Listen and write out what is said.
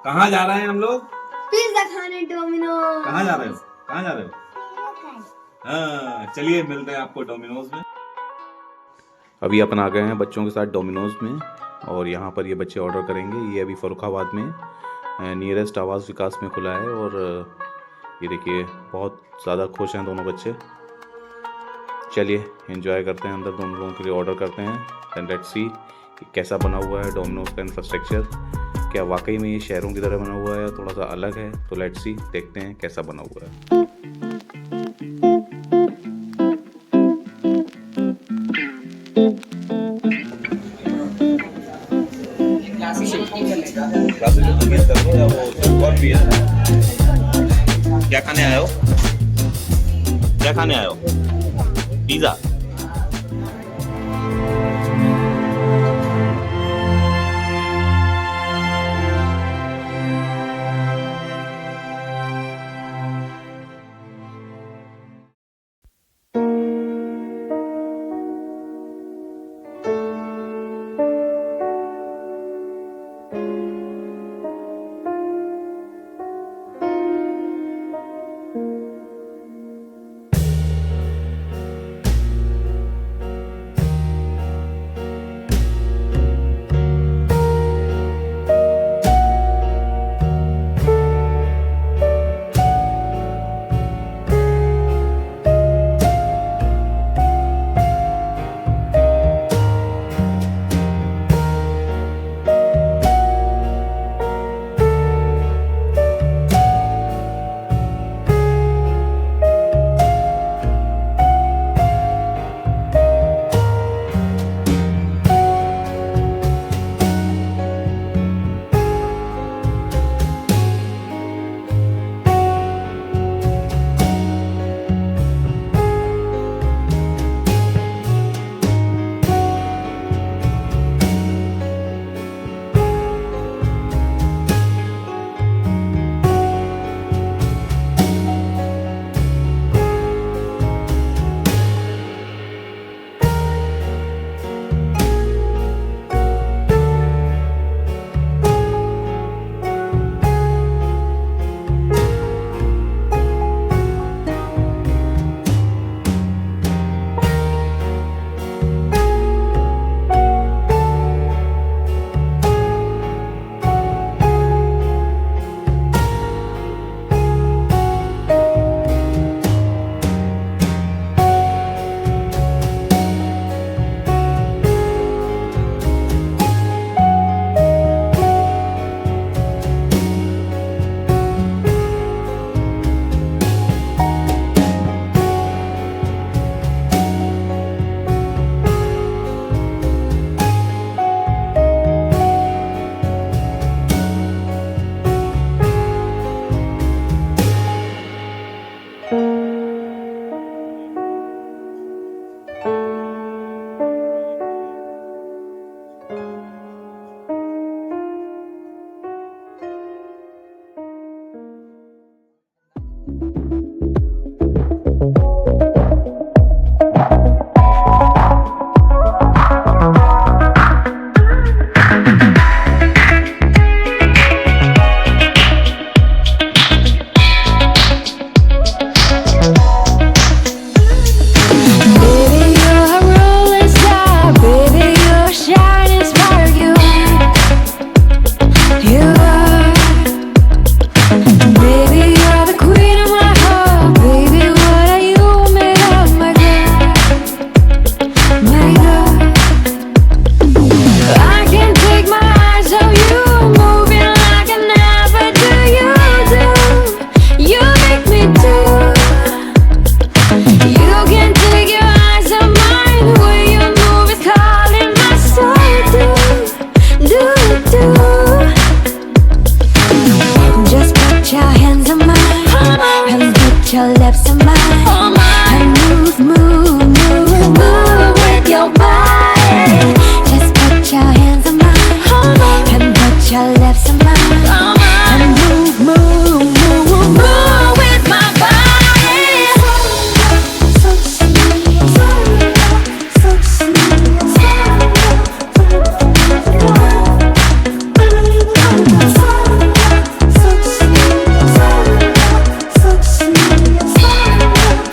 कहाँ जा रहे हैं हम लोग? पिज्जा खाने डोमिनो। कहाँ जा रहे हो? कहाँ जा रहे हो? हाँ, चलिए मिलते हैं आपको डोमिनोज में। अभी अपन आ गए हैं बच्चों के साथ डोमिनोज में और यहाँ पर ये बच्चे ऑर्डर करेंगे। ये अभी फर्रुखाबाद में नियरेस्ट आवास विकास में खुला है और ये देखिए बहुत ज़्यादा खुश हैं दोनों बच्चे। चलिए एंजॉय करते हैं, अंदर दोनों लोगों के लिए ऑर्डर करते हैं। एंड लेट्स सी कि कैसा बना हुआ है डोमिनोज का इंफ्रास्ट्रक्चर। क्या वाकई में ये शहरों की तरह बना हुआ है या थोड़ा सा अलग है? तो लेट्स सी, देखते हैं कैसा बना हुआ है। क्या खाने आए हो? क्या खाने आए हो? Pizza. your lips on mine, and move with your body. Just put your hands on mine, and put your lips on mine, and move.